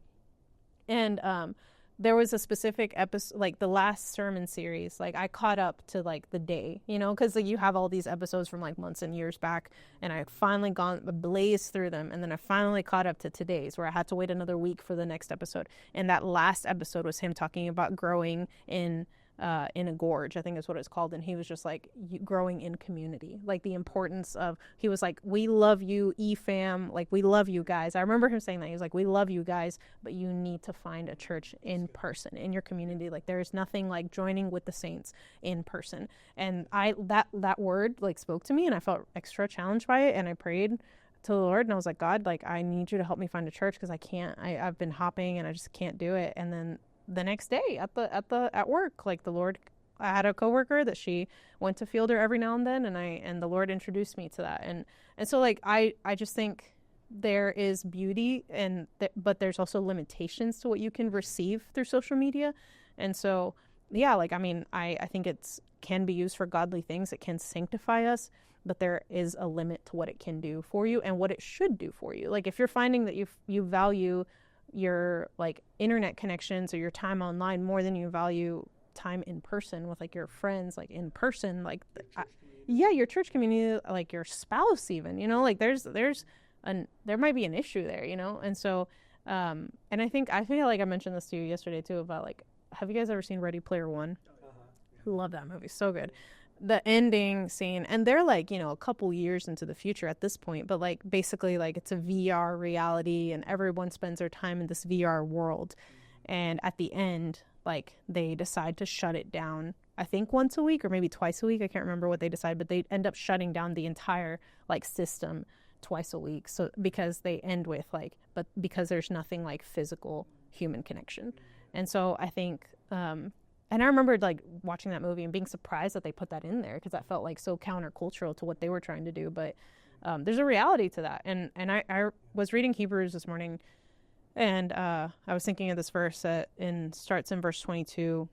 there was a specific episode, like, the last sermon series, like, I caught up to, like, the day, you know, because, like, you have all these episodes from, like, months and years back, and I finally blazed through them, and then I finally caught up to today's, where I had to wait another week for the next episode. And that last episode was him talking about growing in a gorge, I think is what it's called. And he was just like, growing in community, like, the importance of, he was like, we love you, EFAM, like, we love you guys. I remember him saying that. He was like, we love you guys, but you need to find a church in person, in your community. Like, there's nothing like joining with the saints in person. And that word, like, spoke to me, and I felt extra challenged by it. And I prayed to the Lord, and I was like, God, like, I need you to help me find a church, because I've been hopping and I just can't do it. And then the next day at work, like, the Lord, I had a coworker that she went to Fielder every now and then, and the Lord introduced me to that. And so, like, I just think there is beauty, but there's also limitations to what you can receive through social media. And so, yeah, like, I mean, I think can be used for godly things. It can sanctify us, but there is a limit to what it can do for you and what it should do for you. Like, if you're finding that you value your, like, internet connections or your time online more than you value time in person with, like, your friends, like, in person, like, your church community, like, your spouse even, you know, like, there might be an issue there, you know. And so and I feel like I mentioned this to you yesterday too, about, like, have you guys ever seen Ready Player One? Love that movie, so good. The ending scene, and they're, like, you know, a couple years into the future at this point, but, like, basically, like, it's a VR reality, and everyone spends their time in this VR world. And at the end, like, they decide to shut it down, I think once a week or maybe twice a week. I can't remember what they decide, but they end up shutting down the entire, like, system twice a week. So because they end with like, but because there's nothing like physical human connection. And so I think, and I remember like watching that movie and being surprised that they put that in there, because that felt like so countercultural to what they were trying to do. But there's a reality to that. And I was reading Hebrews this morning, and I was thinking of this verse that starts in verse 22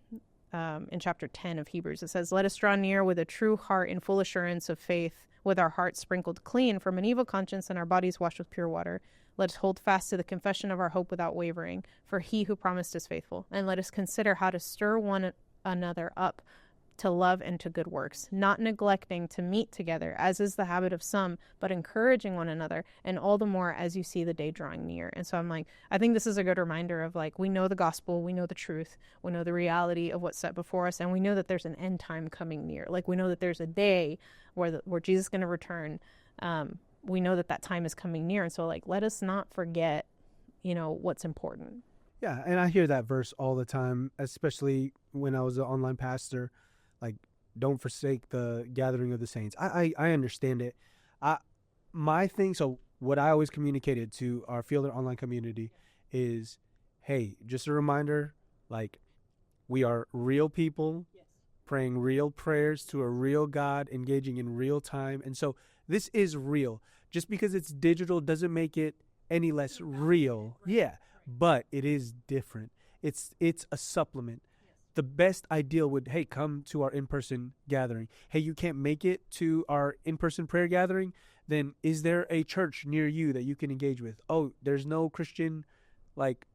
in chapter 10 of Hebrews. It says, "Let us draw near with a true heart in full assurance of faith, with our hearts sprinkled clean from an evil conscience and our bodies washed with pure water. Let us hold fast to the confession of our hope without wavering, for he who promised is faithful. And let us consider how to stir one another up to love and to good works, not neglecting to meet together, as is the habit of some, but encouraging one another, and all the more as you see the day drawing near." And so I'm like, I think this is a good reminder of like, we know the gospel, we know the truth, we know the reality of what's set before us, and we know that there's an end time coming near. Like, we know that there's a day where Jesus is going to return. We know that time is coming near. And so like, let us not forget, what's important. Yeah, and I hear that verse all the time, especially when I was an online pastor. Like, don't forsake the gathering of the saints. I understand it. My thing, so what I always communicated to our Fielder online community is, hey, just a reminder, like, we are real people, yes, praying real prayers to a real God, engaging in real time. And so this is real. Just because it's digital doesn't make it any less real. Yeah, but it is different. It's a supplement. The best ideal would, hey, come to our in-person gathering. Hey, you can't make it to our in-person prayer gathering? Then is there a church near you that you can engage with? Oh, there's no Christian, like,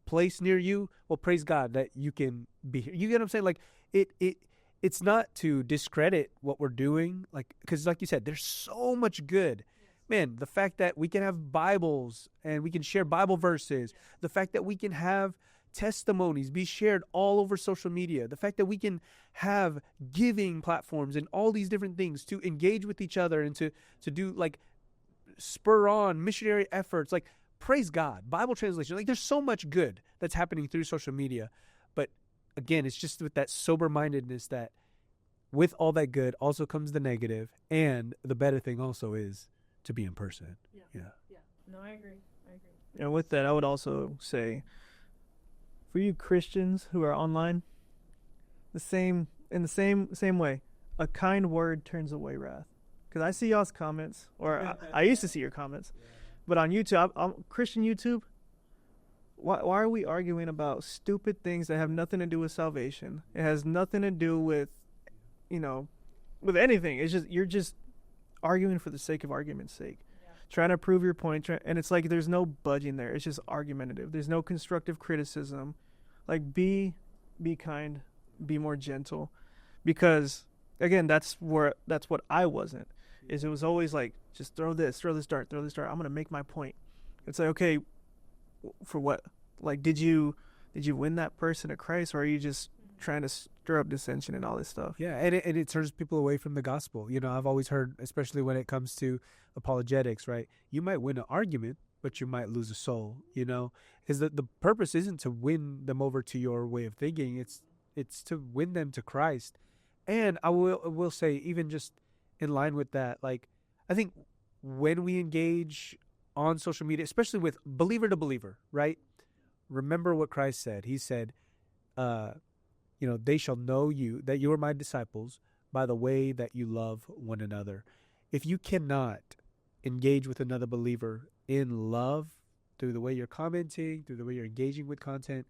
place near you? Well, praise God that you can be here. You get what I'm saying? Like, it's not to discredit what we're doing, like, because like you said, there's so much good. Man, the fact that we can have Bibles and we can share Bible verses, the fact that we can have testimonies be shared all over social media, the fact that we can have giving platforms and all these different things to engage with each other and to do, like, spur on missionary efforts, like, praise God. Bible translation, like, there's so much good that's happening through social media. But again, it's just with that sober-mindedness that with all that good also comes the negative, and the better thing also is to be in person. Yeah. No, I agree. And with that, I would also say, for you Christians who are online, in the same way, a kind word turns away wrath. Because I see y'all's comments, or I used to see your comments, but on YouTube, I'm Christian YouTube. Why are we arguing about stupid things that have nothing to do with salvation? It has nothing to do with, with anything. It's just, you're just arguing for the sake of argument's sake. Trying to prove your point, and it's like there's no budging there. It's just argumentative. There's no constructive criticism. Like, be kind, be more gentle, because again, that's what I wasn't. Is it was always like, just throw this dart. I'm gonna make my point. It's like, okay, for what? Like, did you win that person to Christ, or are you just trying to stir up dissension and all this stuff? Yeah, and it turns people away from the gospel. I've always heard, especially when it comes to apologetics, right? You might win an argument, but you might lose a soul, because the purpose isn't to win them over to your way of thinking. It's to win them to Christ. And I will say, even just in line with that, like, I think when we engage on social media, especially with believer to believer, right? Remember what Christ said. He said, they shall know you, that you are my disciples, by the way that you love one another. If you cannot engage with another believer in love through the way you're commenting, through the way you're engaging with content,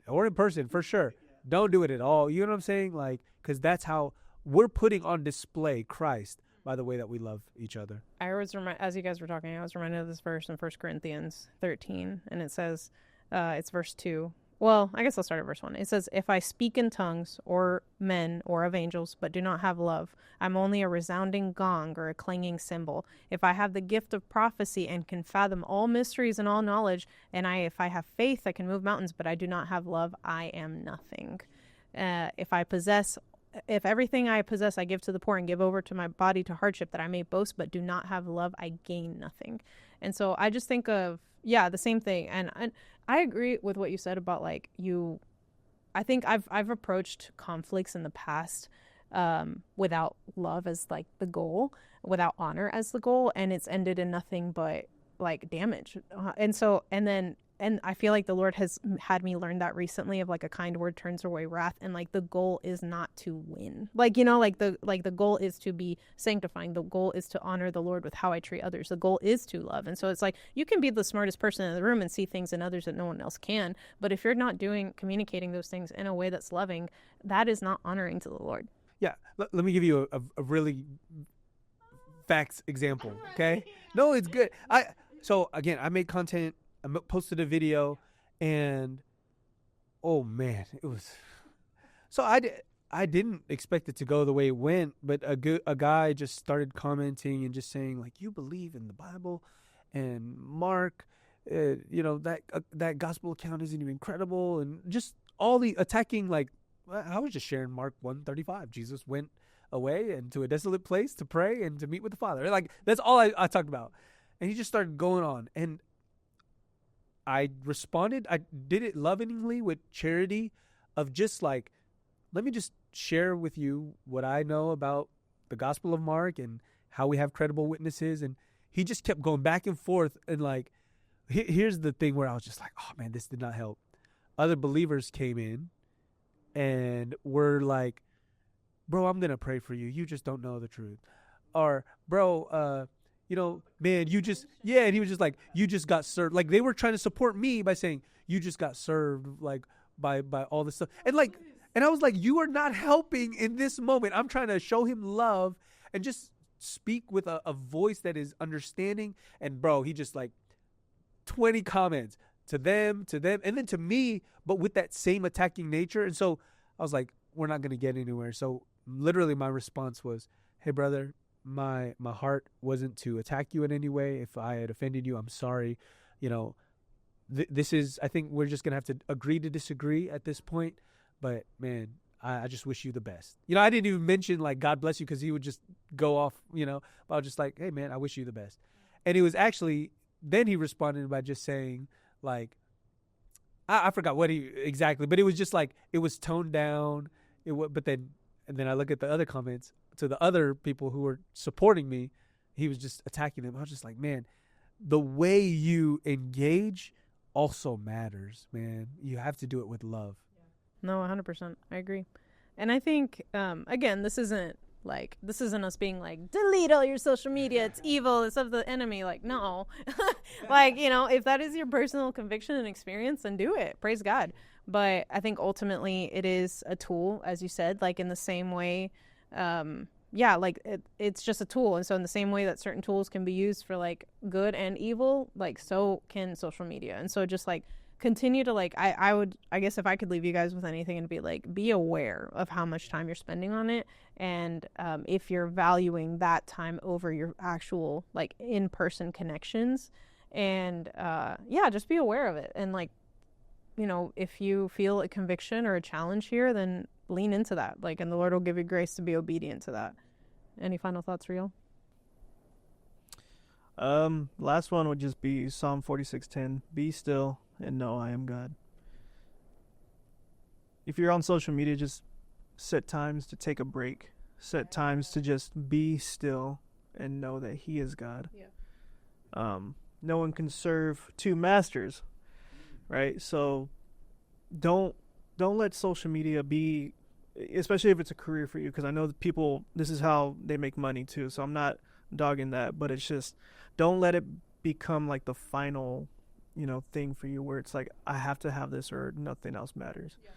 or in person, for sure, don't do it at all. You know what I'm saying? Like, because that's how we're putting on display Christ by the way that we love each other. I was as you guys were talking, I was reminded of this verse in 1 Corinthians 13, and it says, it's verse 2. Well, I guess I'll start at verse 1. It says, "If I speak in tongues or men or of angels, but do not have love, I'm only a resounding gong or a clanging cymbal. If I have the gift of prophecy and can fathom all mysteries and all knowledge, and if I have faith, I can move mountains, but I do not have love, I am nothing. If everything I possess I give to the poor and give over to my body to hardship, that I may boast, but do not have love, I gain nothing." And so I just think of, the same thing. And I agree with what you said about, like, I think I've approached conflicts in the past without love as like the goal, without honor as the goal, and it's ended in nothing but like damage. And I feel like the Lord has had me learn that recently, of like a kind word turns away wrath, and like the goal is not to win. Like, you know, like the goal is to be sanctifying. The goal is to honor the Lord with how I treat others. The goal is to love. And so it's like, you can be the smartest person in the room and see things in others that no one else can, but if you're not communicating those things in a way that's loving, that is not honoring to the Lord. Yeah, let me give you a really facts example, okay? No, it's good. So again, I made content. I posted a video, and oh man, it was. So I didn't expect it to go the way it went, but a guy just started commenting and just saying like, "You believe in the Bible, and Mark, that gospel account isn't even credible," and just all the attacking. Like, I was just sharing Mark 1:35. Jesus went away into a desolate place to pray and to meet with the Father. Like, that's all I talked about, and he just started going on, and I responded. I did it lovingly with charity, of just like, let me just share with you what I know about the Gospel of Mark and how we have credible witnesses. And he just kept going back and forth. And like, here's the thing where I was just like, oh man, this did not help. Other believers came in and were like, bro, I'm going to pray for you. You just don't know the truth. Or, bro, man, and he was just like, you just got served. Like, they were trying to support me by saying, you just got served, like, by all this stuff. And like, and I was like, you are not helping in this moment. I'm trying to show him love and just speak with a voice that is understanding. And bro, he just like 20 comments to them, and then to me, but with that same attacking nature. And so I was like, we're not going to get anywhere. So literally my response was, hey brother, my heart wasn't to attack you in any way. If I had offended you, I'm sorry. This is, I think we're just going to have to agree to disagree at this point. But man, I just wish you the best. I didn't even mention like, God bless you, because he would just go off, but I was just like, hey man, I wish you the best. And it was actually, then he responded by just saying like, I forgot what he exactly, but it was just like, it was toned down. And then I look at the other comments to the other people who were supporting me. He was just attacking them. I was just like, man, the way you engage also matters, man. You have to do it with love. No, 100%. I agree. And I think, again, this isn't us being like, delete all your social media. It's evil. It's of the enemy. Like, no. Like, if that is your personal conviction and experience, then do it. Praise God. But I think ultimately it is a tool, as you said, like in the same way. It's just a tool. And so in the same way that certain tools can be used for like good and evil, like so can social media. And so just like continue to like, I guess if I could leave you guys with anything, and be like, be aware of how much time you're spending on it. And if you're valuing that time over your actual like in-person connections, and just be aware of it. And like, if you feel a conviction or a challenge here, then lean into that. Like, and the Lord will give you grace to be obedient to that. Any final thoughts, Riel? Last one would just be Psalm 46:10. Be still and know I am God. If you're on social media, just set times to take a break. Set times to just be still and know that He is God. Yeah. No one can serve two masters, right? So don't let social media be, especially if it's a career for you, because I know that people, this is how they make money too. So I'm not dogging that, but it's just, don't let it become like the final, thing for you, where it's like, I have to have this or nothing else matters. Yeah.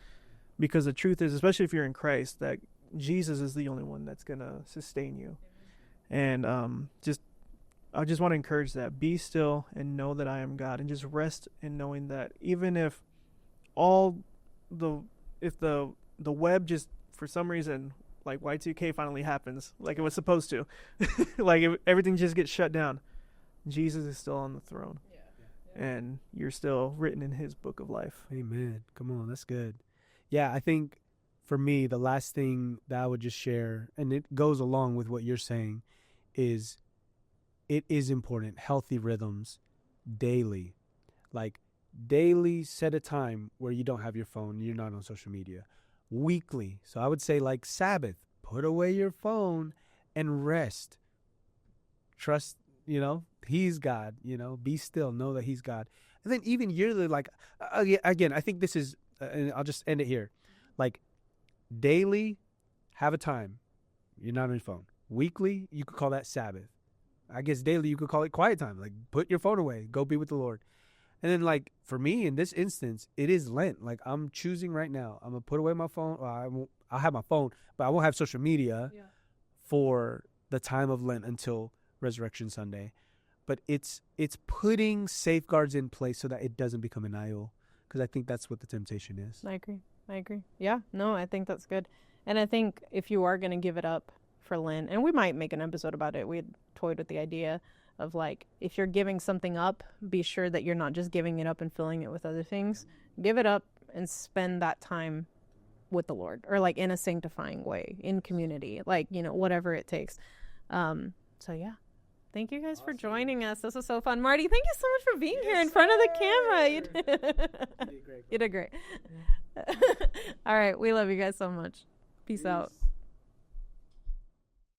Because the truth is, especially if you're in Christ, that Jesus is the only one that's going to sustain you. And I just want to encourage that. Be still and know that I am God, and just rest in knowing that even if the web just for some reason, like Y2K finally happens like it was supposed to, like if everything just gets shut down, Jesus is still on the throne. Yeah. And you're still written in His book of life. Amen. Come on, that's good. Yeah, I think for me, the last thing that I would just share, and it goes along with what you're saying, is it is important. Healthy rhythms daily. Like daily, set a time where you don't have your phone, you're not on social media. Weekly. So I would say like Sabbath. put away your phone and rest. Trust, he's God, be still, know that he's God. And then even yearly, like, again, I think this is, and I'll just end it here. Like, daily, have a time. You're not on your phone. Weekly, you could call that Sabbath. I guess daily, you could call it quiet time. Like, put your phone away. Go be with the Lord. And then, like, for me, in this instance, it is Lent. Like, I'm choosing right now. I'm going to put away my phone. Well, I'll have my phone, but I won't have social media for the time of Lent until Resurrection Sunday. But it's putting safeguards in place so that it doesn't become an idol, because I think that's what the temptation is. I agree. Yeah, no, I think that's good. And I think if you are going to give it up for Lent, and we might make an episode about it. We had toyed with the idea of, like, if you're giving something up, be sure that you're not just giving it up and filling it with other things. Give it up and spend that time with the Lord, or like in a sanctifying way, in community, like, whatever it takes. So yeah. Thank you guys for joining us. This was so fun. Marty, thank you so much for being here in front of the camera. You did great. All right. We love you guys so much. Peace out.